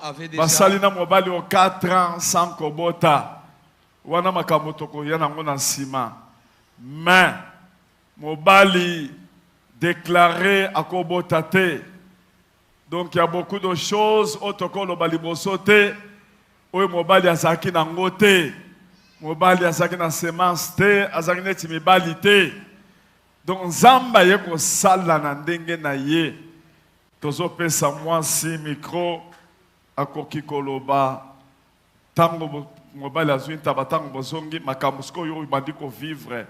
avait déjà... Basalina mobali o 4 ans sans kobota. Wana makamotoko yana ngona sima. Mais mobali déclaré à kobota te. Donc il y a beaucoup de choses otoko lo bali bosote. Oyo mobali azaki na ngote. Mobali azaki na semence te, azaki neti mibali te. Donc Nzamba ye ko sala na ndenge na ye. Tozo pesa mwasi micro akoki koloba tango mobali azwi ntaba tango bozongi makambo siko yo bandi ko vivre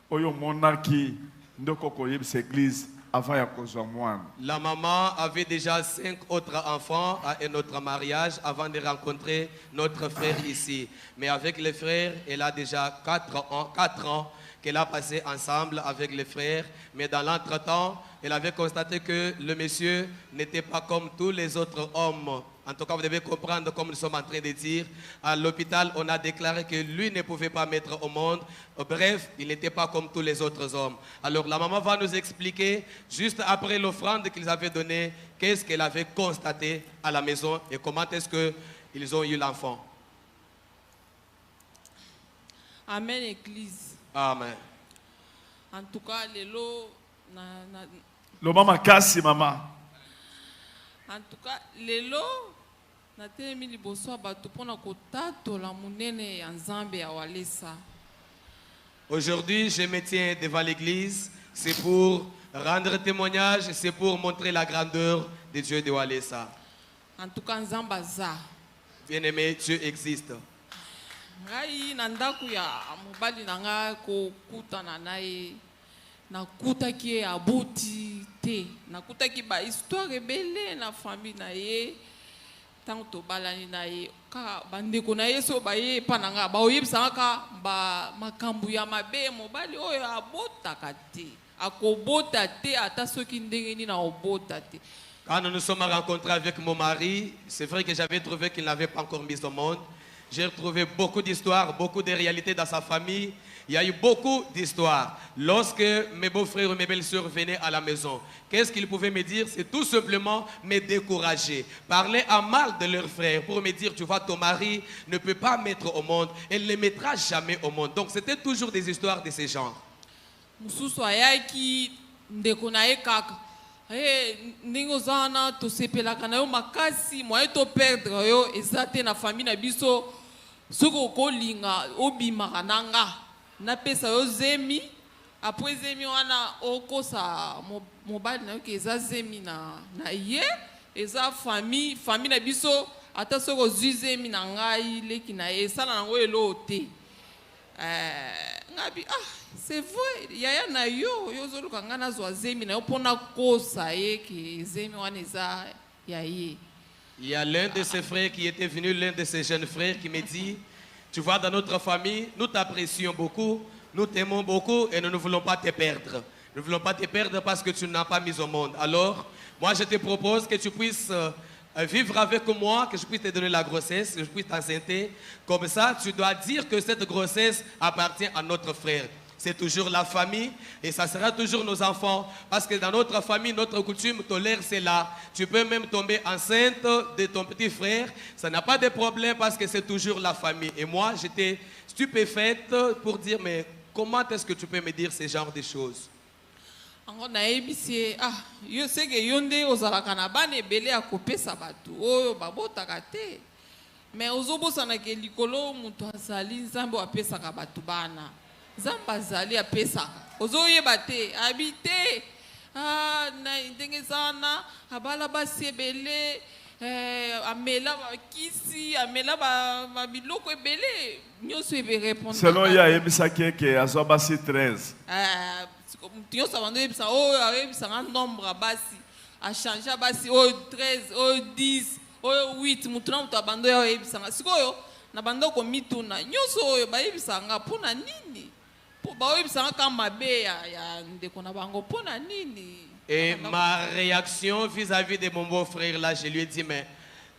oyo monaki ndoko koyebisa église avant ya kozwa mwana. La maman avait déjà 5 autres enfants à un autre mariage avant de rencontrer notre frère ici. Mais avec les frères, elle a déjà 4 ans qu'elle a passé ensemble avec les frères. Mais dans l'entretemps, elle avait constaté que le monsieur n'était pas comme tous les autres hommes. En tout cas, vous devez comprendre, comme nous sommes en train de dire, à l'hôpital, on a déclaré que lui ne pouvait pas mettre au monde. Bref, il n'était pas comme tous les autres hommes. Alors, la maman va nous expliquer, juste après l'offrande qu'ils avaient donnée, qu'est-ce qu'elle avait constaté à la maison et comment est-ce qu'ils ont eu l'enfant. Amen, Église. Amen. En tout cas, lelo Le maman kasi maman. En tout cas, lelo na telemi liboso bato pona kotato la munene ya Nzambe ya Walesa. Aujourd'hui, je me tiens devant l'église, c'est pour rendre témoignage, c'est pour montrer la grandeur de Dieu de Walesa. En tout cas, Nzamba za. Bien-aimé, Dieu existe. Ngai na ndaku ya mobali na nga kokutana naye nakutaki ye abuti te, nakutaki ba histoire ebele na famille na ye tango tobalani na ye kaka bandeko na ye so baye epa na nga baoyebisanga kaka ba makambo ya mabe mobali oyo abotaka te, akobota te ata soki ndenge nini na obota te. Quand nous nous sommes rencontrés avec mon mari, c'est vrai que j'avais trouvé qu'il n'avait pas encore mis au monde. J'ai retrouvé beaucoup d'histoires, beaucoup de réalités dans sa famille. Il y a eu beaucoup d'histoires. Lorsque mes beaux-frères et mes belles-sœurs venaient à la maison, qu'est-ce qu'ils pouvaient me dire? C'est tout simplement me décourager. Parler à mal de leurs frères pour me dire, tu vois, ton mari ne peut pas mettre au monde. Elle ne mettra jamais au monde. Donc c'était toujours des histoires de ce genre. Mususu ayaki ndeko na ye kaka. Ndenge ozana tosepelaka na yo makasi moye to perdre yo eza te na famille na biso soki okolinga obimaka na nga napesa yo zemi apres zemi wana okosa mobali na yo ke eza zemi na ye eza famille na biso ata soki ozwi zemi na ngai leki na ye esala nango elo te. Ngabi c'est vrai yaya na yo yozoluka nga nazwa zemi na yo mpona kosa ye ke zemi wana eza ya ye. Il y a l'un de ses frères qui était venu, l'un de ses jeunes frères qui me dit, tu vois, dans notre famille, nous t'apprécions beaucoup, nous t'aimons beaucoup et nous ne voulons pas te perdre. Nous ne voulons pas te perdre parce que tu n'as pas mis au monde. Alors, moi je te propose que tu puisses vivre avec moi, que je puisse te donner la grossesse, que je puisse t'enceinte. Comme ça, tu dois dire que cette grossesse appartient à notre frère. C'est toujours la famille et ça sera toujours nos enfants. Parce que dans notre famille, notre coutume tolère cela. Tu peux même tomber enceinte de ton petit frère. Ça n'a pas de problème parce que c'est toujours la famille. Et moi, j'étais stupéfaite pour dire, mais comment est-ce que tu peux me dire ce genre de choses? Yo seke yonde ozalaka na bana ebele ya kopesa bato oyo babotaka te. Mais ozobosana ke likolo mutu azali Nzambe apesaka bato bana. Nzambe azali apesaka. Ozoyeba te habite na ndenge zana abala basi ebele amela bakisi amela babiloko ebele nyonso ebe répondre. Selon ya yebisaki ke azwa basi 13. Tio sabando yebisa oyo yebisa nga nombre basi a changer basi oyo 13 oyo 10 oyo 8 mutuna mutu abando ya yebisa nga sikoyo na bando ko mituna nyonso oyo ba yebisa nga pona nini po ba yebisa nga kama be ya ndeko na bango pona nini. Et ma réaction vis-à-vis de mon beau-frère là, je lui ai dit, mais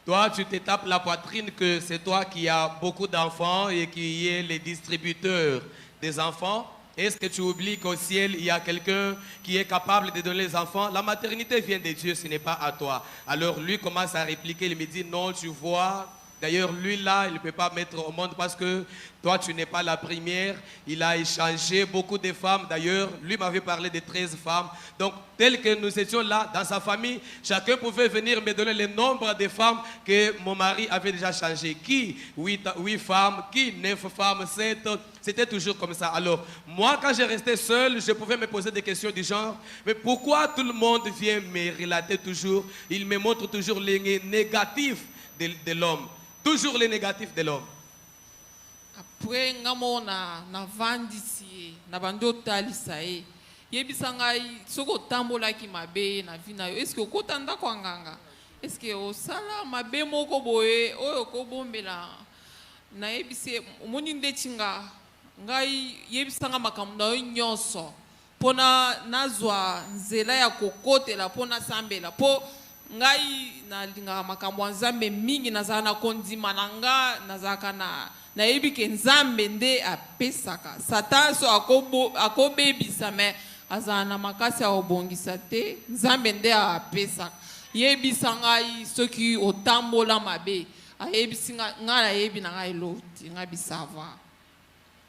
toi tu te tapes la poitrine que c'est toi qui as beaucoup d'enfants et qui est le distributeur des enfants. Est-ce que tu oublies qu'au ciel, il y a quelqu'un qui est capable de donner les enfants? La maternité vient de Dieu, ce n'est pas à toi. Alors lui commence à répliquer, il me dit, non, tu vois, d'ailleurs lui là, il ne peut pas mettre au monde parce que toi, tu n'es pas la première. Il a échangé beaucoup de femmes. D'ailleurs, lui m'avait parlé de 13 femmes. Donc, tel que nous étions là, dans sa famille, chacun pouvait venir me donner le nombre de femmes que mon mari avait déjà changé. Qui 8 femmes, qui 9 femmes, 7. C'était toujours comme ça. Alors, moi, quand je restais seul, je pouvais me poser des questions du genre, mais pourquoi tout le monde vient me relater toujours? Il me montre toujours les négatifs de l'homme. Toujours les négatifs de l'homme. Après ngamo na vandisi na bando talisa e yebisa ngai soko tambola ki mabe na vina yo est-ce que okotanda kwa nganga est-ce que osala mabe moko boye oyo ko bombela na yebise omoni ndechinga ngai yebisa nga makambo na yo nyonso pona nazwa nzela ya kokotela pona sambela po ngai na linga makambo nzambe mingi nazala na kondima nanga nazaka na yebike nzambe nde apesaka satan so akobebisa me azala na makasi ya obongisa te nzambe nde apesaka yebisa ngai soki otambola mabe ayebisi ngai nayebi na ngai loti ngai bisava.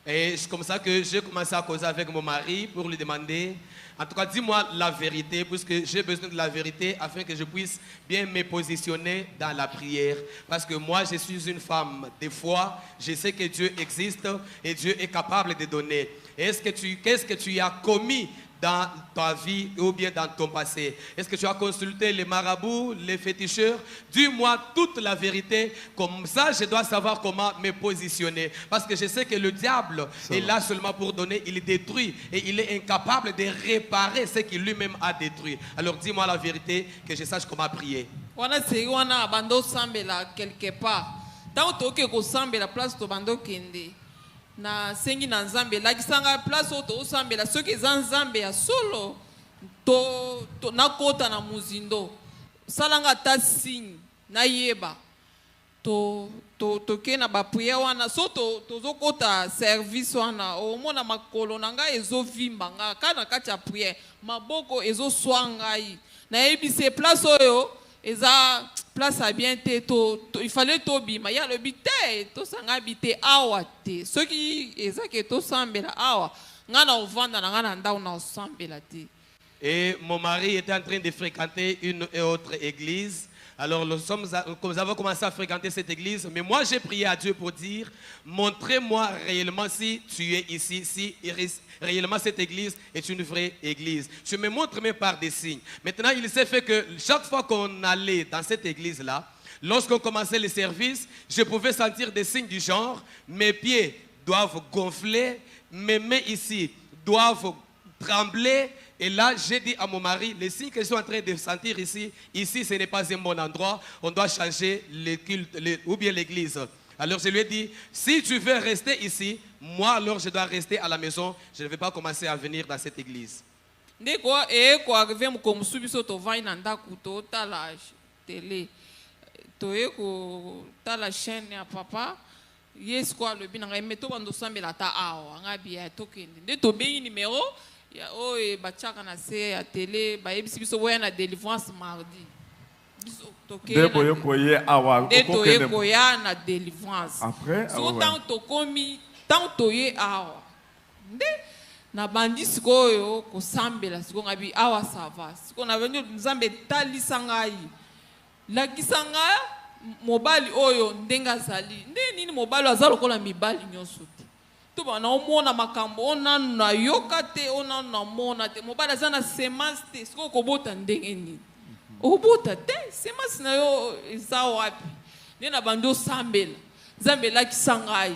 Et c'est comme ça que j'ai commencé à causer avec mon mari pour lui demander, en tout cas, dis-moi la vérité, puisque j'ai besoin de la vérité afin que je puisse bien me positionner dans la prière. Parce que moi, je suis une femme de foi, je sais que Dieu existe et Dieu est capable de donner. Qu'est-ce que tu as commis dans ta vie ou bien dans ton passé? Est-ce que tu as consulté les marabouts, les féticheurs? Dis-moi toute la vérité, comme ça je dois savoir comment me positionner. Parce que je sais que le diable est là seulement pour donner, il détruit et il est incapable de réparer ce qu'il lui-même a détruit. Alors dis-moi la vérité, que je sache comment prier. Wana seri wana bando sambela quelque part. Tant que ko sambela place to bando kende. Na sengi na nzambe la kisanga place oto osambela soki eza nzambe ya solo to nakota na muzindo salanga ta signe na yeba to ke na bapriere wana so tozokota service wana omona makolo na ngai ezovimba nga kana kati ya priere maboko ezoswa ngai nayebise place oyo eza place à bien te il fallait tobima ya le bité to sanga bité awa te ceux qui ezake to sambela awa ngana ovanda na ngana ndao na sambela te. Et mon mari était en train de fréquenter une et autre église. Alors nous avons commencé à fréquenter cette église, mais moi j'ai prié à Dieu pour dire, montrez-moi réellement si tu es ici, si réellement cette église est une vraie église. Je me montre même par des signes. Maintenant il s'est fait que chaque fois qu'on allait dans cette église-là, lorsqu'on commençait les services, je pouvais sentir des signes du genre, mes pieds doivent gonfler, mes mains ici doivent trembler. Et là, j'ai dit à mon mari, les signes que je suis en train de sentir ici, ce n'est pas un bon endroit, on doit changer le culte, ou bien l'église. Alors je lui ai dit, si tu veux rester ici, moi alors je dois rester à la maison, je ne vais pas commencer à venir dans cette église. Yes quoi le binanga meto bando sambela ta awa ngabia tokende de to bengi numéro ya o e bachaka na se ya télé ba yebisi biso boya na délivrance mardi biso tokende de boye koye awa de to ye koya na délivrance après so tant to komi tant to ye awa nde na bandi sikoyo ko sambela siko ngabi awa ça va siko na venu nzambe talisa ngai la kisanga mobali oyo ndenga zali nde nini mobali azalo kola mibali nyonso te to bana omona makambo ona na yoka te ona na mona te mobali azana semence te siko kobota ndenge nini obota te semence na yo eza wapi ne na bando sambela zambela kisangai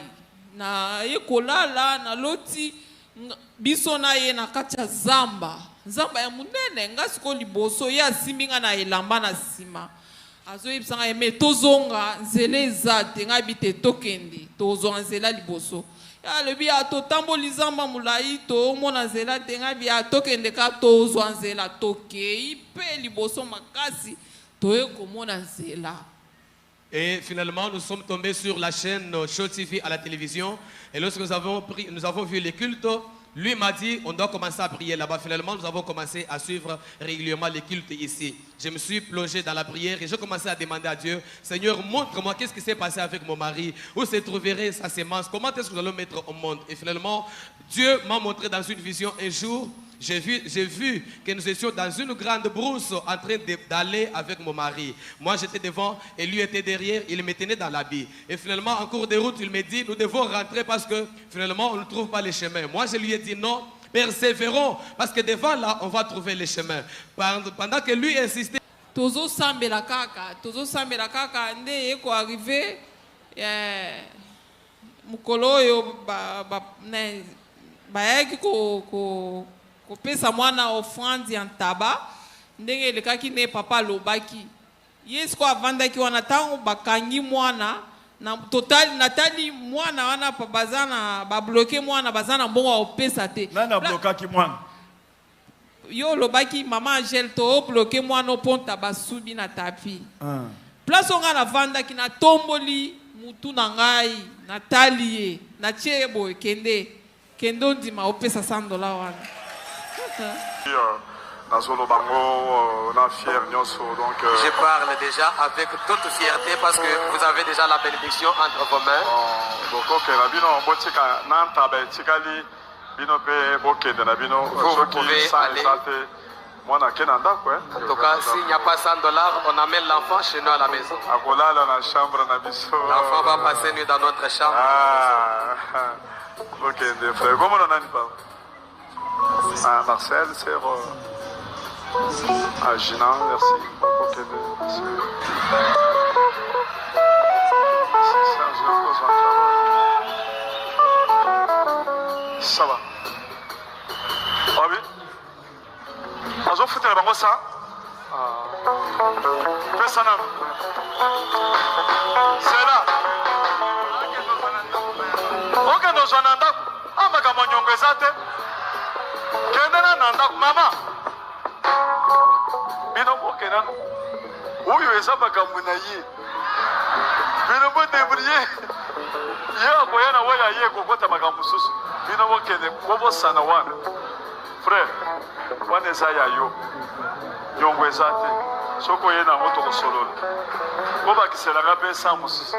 na yekolala na loti biso na ye na kacha zamba ya munene ngasiko liboso ya simbinga na elamba na sima azo yebisanga eme tozonga nzela eza te ngai bite tokende tozonga nzela liboso ya lobi ya totamboli zamba molai tomona nzela te ngai bia tokende ka tozwa nzela tokei mpe liboso makasi toye komona nzela. Et finalement, nous sommes tombés sur la chaîne Show TV à la télévision. Et lorsque nous avons vu les cultes, lui m'a dit, on doit commencer à prier là-bas. Finalement, nous avons commencé à suivre régulièrement les cultes ici. Je me suis plongé dans la prière et j'ai commencé à demander à Dieu, Seigneur, montre-moi qu'est-ce qui s'est passé avec mon mari, où se trouverait sa sémence, comment est-ce que nous allons mettre au monde. Et finalement, Dieu m'a montré dans une vision un jour, j'ai vu que nous étions dans une grande brousse en train d'aller avec mon mari. Moi, j'étais devant et lui était derrière. Il me tenait dans l'habit. Et finalement, en cours de route, il me dit, nous devons rentrer parce que finalement, on ne trouve pas les chemins. Moi, je lui ai dit non, persévérons parce que devant là, on va trouver les chemins. Pendant que lui insistait. Tozo sambela kaka, nde yeko arrivé, mukolo yo bayaki kopesa mwana offrande ya ntaba ndenge elekaki ne papa alobaki yesu ko avandaki wana ntango bakangi mwana na total natali mwana wana bazana babloke mwana bazana mbongo opesa te nani ablokaki mwana yo olobaki mama Angèle to bloke mwana oponta basubi na tapi place onga navandaki na tomboli mutu na ngai natali ye na tie boye kende ondima opesa $100 wana. Je parle déjà avec toute fierté parce que vous avez déjà la bénédiction entre vos mains. Vous pouvez aller. En tout cas, s'il n'y a pas $100, on amène l'enfant chez nous à la maison. L'enfant va passer nuit dans notre chambre. Ok, frère. Comment on a pas Marcel, c'est Gina, merci. Ok, merci. Ça va. Ah oui. Ils ont foutu la banque ça. Personne. C'est là. Ok, nous sommes en train. Ah, ma campagne, on est zate. Kendana nanda mama. Bino mo kenan. Uyo ezaba kamuna yi. Bino mo debriye. Ya ko yana waya ye ko kota makamususu. Bino mo kene bobo sana wana. Frère, wana saya yo. Nyongo ezate. Soko yena moto ko solo. Ko bakisela ga pesa mususu.